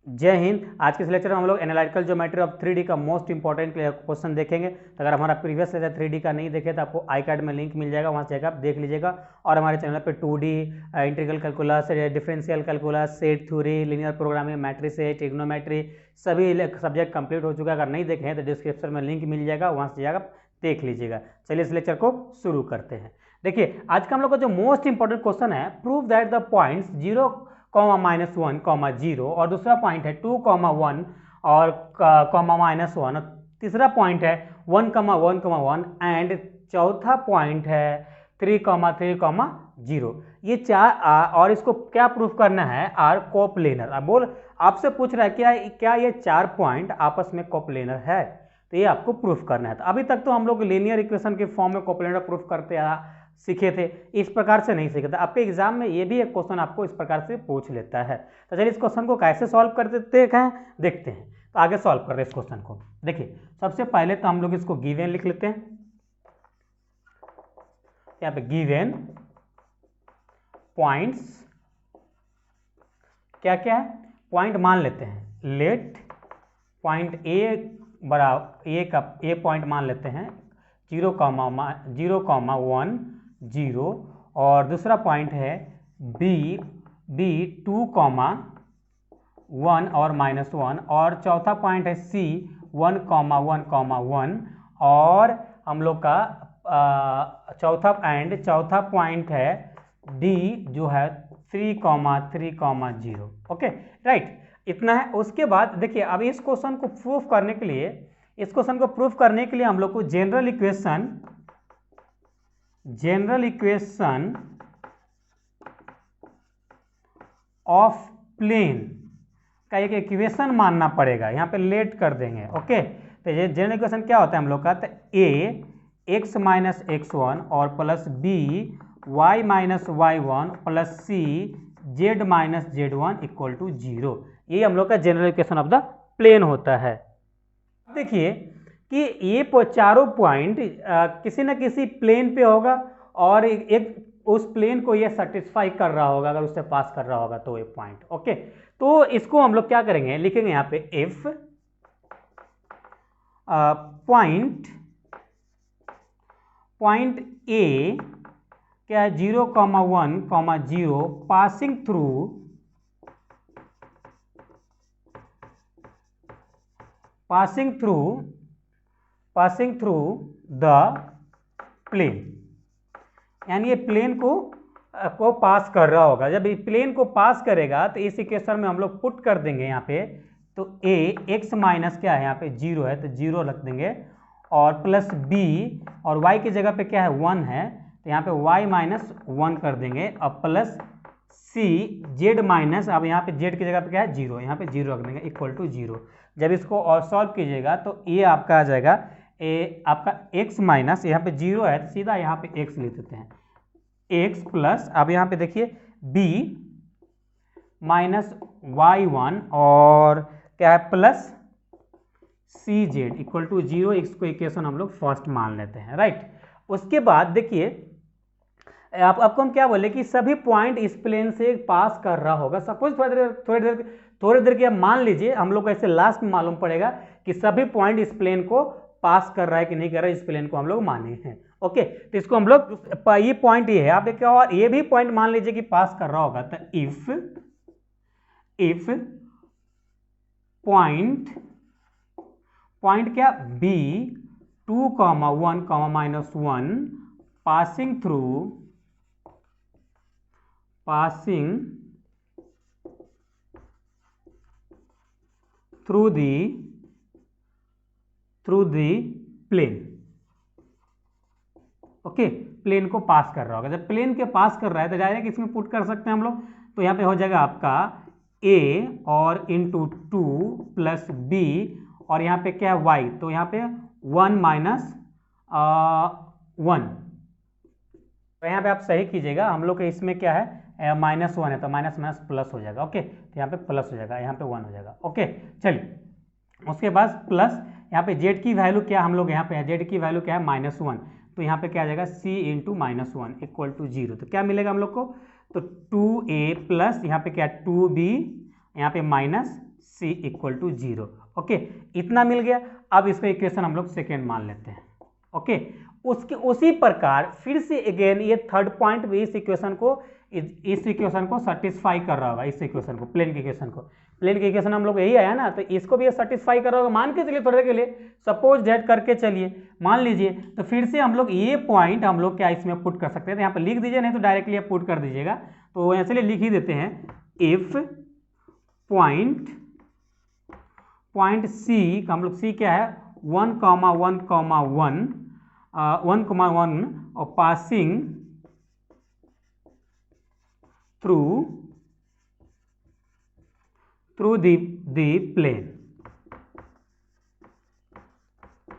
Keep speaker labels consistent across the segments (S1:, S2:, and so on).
S1: जय हिंद। आज के इस लेक्चर में हम लोग एनालिटिकल ज्योमेट्री ऑफ 3D का मोस्ट इंपॉर्टेंट क्वेश्चन देखेंगे। तो अगर हमारा प्रीवियस लेक्चर 3D का नहीं देखे तो आपको आई कार्ड में लिंक मिल जाएगा, वहाँ से जाकर आप देख लीजिएगा। और हमारे चैनल पे 2D integral calculus, differential calculus, set theory, linear programming, matrix, trigonometry सभी सब्जेक्ट कंप्लीट हो चुका है। अगर नहीं देखे हैं तो डिस्क्रिप्शन में लिंक मिल जाएगा, वहाँ से जाकर देख लीजिएगा। चलिए इस लेक्चर को शुरू करते हैं। देखिए आज का हम लोग का जो मोस्ट इंपॉर्टेंट क्वेश्चन है, प्रूव दैट द पॉइंट्स 0, -1, 0 और दूसरा पॉइंट है 2, 1 और -1, तीसरा पॉइंट है 1, 1, 1 एंड चौथा पॉइंट है 3, 3, 0। ये चार और इसको क्या प्रूफ करना है, आर कोप्लेनर। अब बोल आपसे पूछ रहा है क्या ये चार पॉइंट आपस में कोप्लेनर है, तो ये आपको प्रूफ करना है। तो अभी तक तो हम लोग लीनियर इक्वेशन के फॉर्म में कोप्लेनर प्रूफ करते सीखे थे, इस प्रकार से नहीं सीखे थे। आपके एग्जाम में ये भी एक क्वेश्चन आपको इस प्रकार से पूछ लेता है। तो चलिए इस क्वेश्चन को कैसे सॉल्व करते हैं देखते हैं। तो आगे सॉल्व कर रहे हैं इस क्वेश्चन को। देखिए सबसे पहले तो हम लोग इसको गिवन लिख लेते हैं। यहाँ पे गिवन पॉइंट्स क्या क्या है, पॉइंट मान लेते हैं। लेट पॉइंट ए बराबर ए पॉइंट मान लेते हैं 0, 1, 0 और दूसरा पॉइंट है बी 2, 1 और -1 और चौथा पॉइंट है सी 1, 1, 1 और हम लोग का चौथा पॉइंट है डी जो है 3, 3, 0। ओके राइट, इतना है। उसके बाद देखिए अब इस क्वेश्चन को प्रूफ करने के लिए हम लोग को जनरल इक्वेशन ऑफ प्लेन का एक इक्वेशन मानना पड़ेगा। यहाँ पे लेट कर देंगे। ओके, तो ये जनरल इक्वेशन क्या होता है हम लोग का, तो ए x - x1 और plus B y - y1 plus C z - z1 equal to 0। ये हम लोग का general equation of the plane होता है। देखिए कि ये चारों पॉइंट किसी न किसी प्लेन पे होगा और एक उस प्लेन को ये सेटिस्फाई कर रहा होगा, अगर उससे पास कर रहा होगा तो ये पॉइंट। ओके, तो इसको हम लोग क्या करेंगे, लिखेंगे यहाँ पे इफ पॉइंट ए क्या है 0, 1, 0 पासिंग थ्रू द प्लेन, यानी ये प्लेन को पास कर रहा होगा। जब ये प्लेन को पास करेगा तो इस इक्वेशन में हम लोग पुट कर देंगे यहाँ पे, तो a x माइनस क्या है यहाँ पे 0 है तो 0 रख देंगे और प्लस b और y की जगह पे क्या है 1 है तो यहाँ पे y - 1 कर देंगे और प्लस c z माइनस, अब यहाँ पे z की जगह पे क्या है 0, यहाँ पे 0 रख देंगे इक्वल टू 0। जब इसको और सॉल्व कीजिएगा तो ये आपका आ जाएगा आपका x माइनस, यहाँ पे 0 है तो सीधा यहाँ पे x लिख देते हैं, x प्लस अब यहाँ पे देखिए b - y1 और क्या है plus C Z equal to 0। इसको इक्वेशन हम लोग फर्स्ट मान लेते हैं। राइट, उसके बाद देखिए आपको हम क्या बोले कि सभी पॉइंट इस प्लेन से पास कर रहा होगा। सपोज थोड़ी देर के मान लीजिए हम लोग को ऐसे लास्ट में मालूम पड़ेगा कि सभी पॉइंट इस प्लेन को पास कर रहा है कि नहीं कर रहा है, इस प्लेन को हम लोग माने हैं। ओके, तो इसको हम लोग ये पॉइंट ये है, आप क्या और ये भी पॉइंट मान लीजिए कि पास कर रहा होगा, तो इफ पॉइंट क्या b 2, 1, -1 passing through the plane. Okay, plane को पास कर रहा होगा। जब प्लेन के पास कर रहा है तो डायरेक्ट इसमें पुट कर सकते हैं हम लोग, तो यहाँ पे हो जाएगा आपका a और इंटू 2 प्लस b और यहाँ पे क्या है y, तो यहाँ पे 1 - 1, तो यहाँ पे आप सही कीजिएगा। हम लोग के इसमें क्या है -1 है तो माइनस प्लस हो जाएगा। ओके, तो यहाँ पे प्लस हो जाएगा, यहाँ पे 1 हो जाएगा। ओके चलिए, उसके बाद प्लस यहाँ पे z की वैल्यू क्या हम लोग यहाँ पे है, z की वैल्यू क्या है -1, तो यहाँ पे क्या आ जाएगा c इंटू -1 इक्वल टू 0। तो क्या मिलेगा हम लोग को, तो 2a प्लस यहाँ पे क्या 2b यहाँ पे minus c equal to 0। Okay, इतना मिल गया। अब इसको इक्वेशन हम लोग सेकेंड मान लेते हैं। ओके, उसके उसी प्रकार फिर से अगेन ये थर्ड पॉइंट भी इस इक्वेशन को सेटिस्फाई कर रहा होगा। इस इक्वेशन को, प्लेन के इक्वेशन हम लोग यही आया ना, तो इसको भी ये सेटिस्फाई कर रहा होगा। मान के चलिए थोड़ी देर के लिए, सपोज दैट करके चलिए मान लीजिए, तो फिर से हम लोग ये पॉइंट हम लोग क्या इसमें पुट कर सकते हैं। तो यहाँ पर लिख दीजिए, नहीं तो डायरेक्टली आप पुट कर दीजिएगा। तो इसलिए लिख ही देते हैं, इफ पॉइंट सी का हम लोग सी क्या है 1,1,1 और passing through the plane.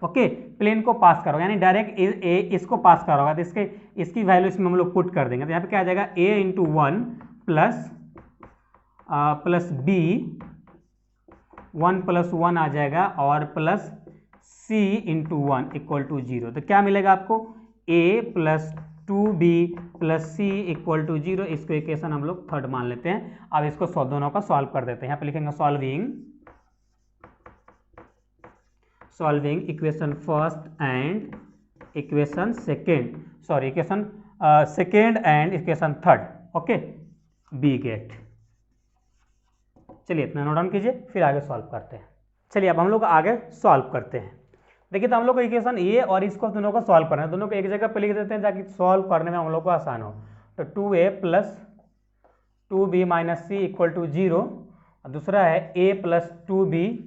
S1: Okay, plane को पास करो, यानी डायरेक्ट इसको पास करोगा तो इसकी वैल्यू इसमें हम लोग पुट कर देंगे। तो यहाँ पे क्या आ जाएगा a इंटू 1 प्लस b 1 + 1 आ जाएगा और plus c into 1 equal to 0। तो क्या मिलेगा आपको a + 2b + c equal to 0। इसको इक्वेशन हम लोग थर्ड मान लेते हैं। अब इसको दोनों का सॉल्व कर देते हैं। यहाँ पे लिखेंगे solving equation first and equation second, sorry equation second and equation third. Okay, we get. चलिए इतना नोट डाउन कीजिए, फिर आगे सॉल्व करते हैं। चलिए अब हम लोग आगे सॉल्व करते हैं। देखिए, तो हम लोग को इक्वेशन ए और इसको दोनों को सॉल्व करना है। दोनों को एक जगह पे लिख देते हैं ताकि सॉल्व करने में हम लोग को आसान हो। तो 2a + 2b - c equal to 0, और दूसरा है a + 2b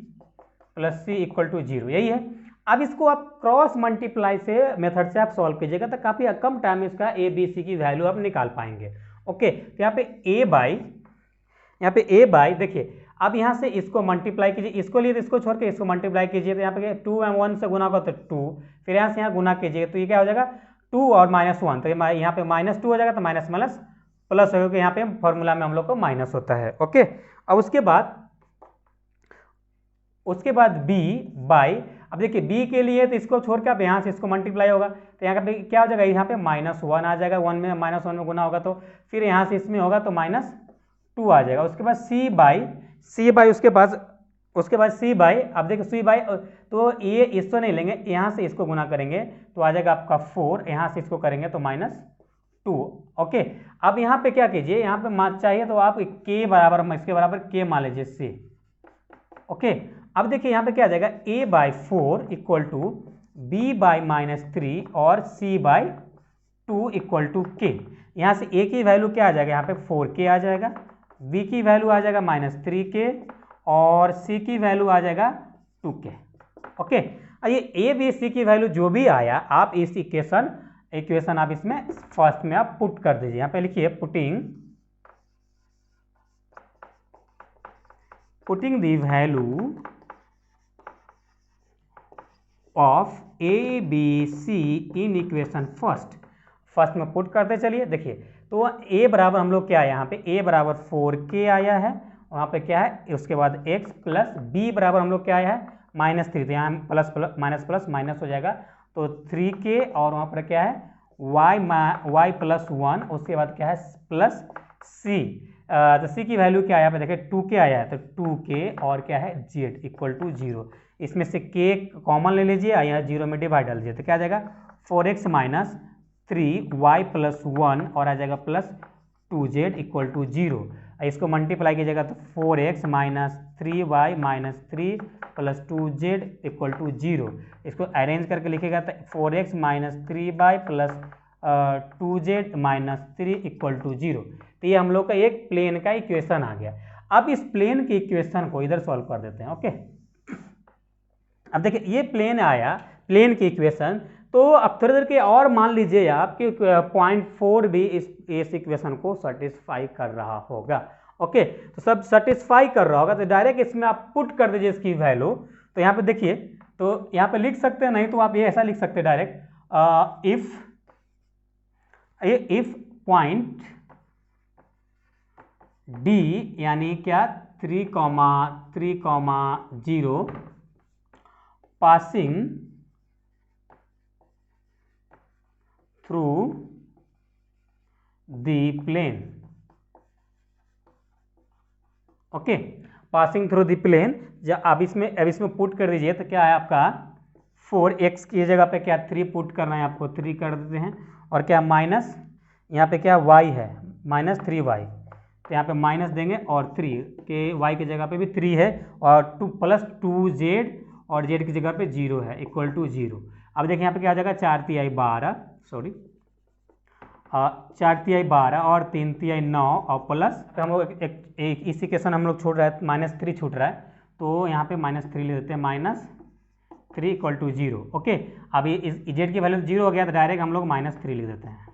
S1: + c equal to 0। यही है। अब इसको आप क्रॉस मल्टीप्लाई से मेथड से आप सॉल्व कीजिएगा तो काफ़ी कम टाइम में इसका a b c की वैल्यू आप निकाल पाएंगे। ओके, तो यहाँ पे a बाई देखिए, अब यहाँ से इसको मल्टीप्लाई कीजिए, इसको लिए तो इसको छोड़ के इसको मल्टीप्लाई कीजिए। तो यहाँ पे 2 और 1 से गुना होगा तो 2, फिर यहाँ से यहाँ गुना कीजिए तो ये क्या हो जाएगा 2 और -1, तो यहाँ पे -2 हो जाएगा। तो माइनस प्लस प्लस हो, यहाँ पे फॉर्मूला में हम लोग को माइनस होता है। ओके, अब उसके बाद b बाई, अब देखिए b के लिए तो इसको छोड़ के अब यहाँ से इसको मल्टीप्लाई होगा। तो यहाँ पे क्या हो जाएगा, यहाँ पे -1 आ जाएगा, 1 में -1 में गुना होगा तो फिर यहाँ से इसमें होगा तो -2 आ जाएगा। उसके बाद c बाई उसके बाद c बाई, अब देखिए c बाई, तो ये इसको नहीं लेंगे, यहाँ से इसको गुना करेंगे तो आ जाएगा आपका 4, यहाँ से इसको करेंगे तो -2। ओके, अब यहाँ पे क्या कीजिए, यहाँ पे चाहिए तो आप k बराबर, इसके बराबर k मान लीजिए c। ओके, अब देखिए यहाँ पे क्या आ जाएगा a/4 इक्वल टू b/-3 और c/2 इक्वल टू k। यहाँ से a की वैल्यू क्या आ जाएगा, यहाँ पे 4k आ जाएगा, b की वैल्यू आ जाएगा -3k और c की वैल्यू आ जाएगा 2k। ओके, ये a b c की वैल्यू जो भी आया आप इस इक्वेशन आप इसमें फर्स्ट में आप पुट कर दीजिए। यहाँ पे लिखिए putting the value of a b c in equation first में पुट करते चलिए। देखिए, तो a बराबर हम लोग क्या है, यहाँ पे a बराबर 4k आया है, वहाँ पे क्या है, उसके बाद x प्लस b बराबर हम लोग क्या आया है -3, तो यहाँ प्लस माइनस हो जाएगा तो 3k, और वहाँ पर क्या है y + 1, उसके बाद क्या है प्लस c। तो c की वैल्यू क्या है, यहाँ पे देखिए 2k आया है, तो 2k और क्या है z इक्वल टू 0। इसमें से k कॉमन ले लीजिए, यहाँ 0 में डिवाइड डाल दीजिए, तो क्या आ जाएगा 4x - 3y + 1 और आ जाएगा प्लस 2z इक्वल टू 0। इसको मल्टीप्लाई कीजिएगा तो 4x - 3y - 3 + 2z equal to 0। इसको अरेंज करके लिखेगा तो 4x - 3y + 2z - 3 equal to 0। तो ये हम लोग का एक प्लेन का इक्वेशन आ गया। अब इस प्लेन के इक्वेशन को इधर सॉल्व कर देते हैं। ओके, अब देखिए ये प्लेन आया, प्लेन की इक्वेशन, तो अब थोड़ी देर के और मान लीजिए आप कि 0.4 भी इस इक्वेशन को सेटिस्फाई कर रहा होगा। ओके, तो सब सेटिस्फाई कर रहा होगा तो डायरेक्ट इसमें आप पुट कर दीजिए इसकी वैल्यू। तो यहाँ पे देखिए, तो यहाँ पे लिख सकते हैं, नहीं तो आप ये ऐसा लिख सकते हैं डायरेक्ट, इफ पॉइंट D यानी क्या 3,0 passing through the plane. Okay, passing through the plane. जब अब इसमें पुट कर दीजिए तो क्या है आपका 4x की जगह पे क्या 3 पुट करना है आपको, 3 कर देते हैं, और क्या माइनस यहाँ पे क्या y है -3y, तो यहाँ पे माइनस देंगे और 3 के y की जगह पे भी 3 है और 2 प्लस 2z और z की जगह पे 0 है इक्वल टू 0। अब देखिए यहाँ पे क्या आ जाएगा 4 तिहाई 12, सॉरी 4 तिहाई 12 और 3 तिहाई 9 और प्लस तो हम लोग एक इसी क्वेश्चन हम लोग छूट रहा है -3 छूट रहा है, तो यहाँ पे -3 ले देते हैं, -3 इक्वल टू 0। ओके, अब ये इस z की वैल्यू 0 हो गया तो डायरेक्ट हम लोग -3 लिख देते हैं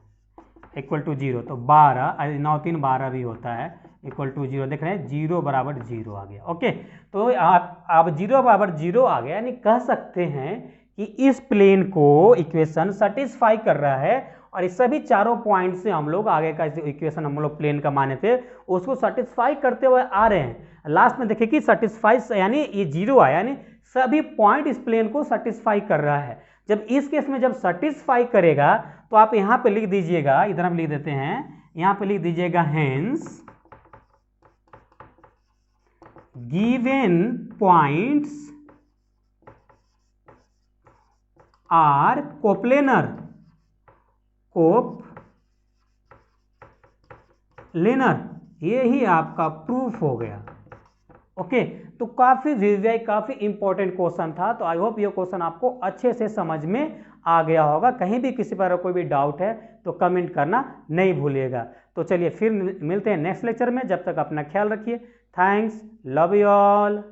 S1: इक्वल टू 0। तो 12 9 3 12 भी होता है इक्वल टू 0, देख रहे हैं 0 बराबर 0 आ गया। ओके, तो आप 0 बराबर 0 आ गया, यानी कह सकते हैं कि इस प्लेन को इक्वेशन सेटिस्फाई कर रहा है और इस सभी चारों पॉइंट से हम लोग आगे का इक्वेशन हम लोग प्लेन का माने थे उसको सेटिस्फाई करते हुए आ रहे हैं। लास्ट में देखिए कि सेटिस्फाई यानी ये 0 आया, यानी सभी पॉइंट इस प्लेन को सेटिस्फाई कर रहा है। जब इस केस में जब सेटिस्फाई करेगा तो आप यहां पे लिख दीजिएगा, इधर हम लिख देते हैं, यहां पे लिख दीजिएगा hence given points are coplanar, ये ही आपका प्रूफ हो गया। ओके, तो काफी वीवीआई काफी इंपॉर्टेंट क्वेश्चन था, तो आई होप ये क्वेश्चन आपको अच्छे से समझ में आ गया होगा। कहीं भी किसी पर कोई भी डाउट है तो कमेंट करना नहीं भूलिएगा। तो चलिए फिर मिलते हैं नेक्स्ट लेक्चर में, जब तक अपना ख्याल रखिए। Thanks, love you all.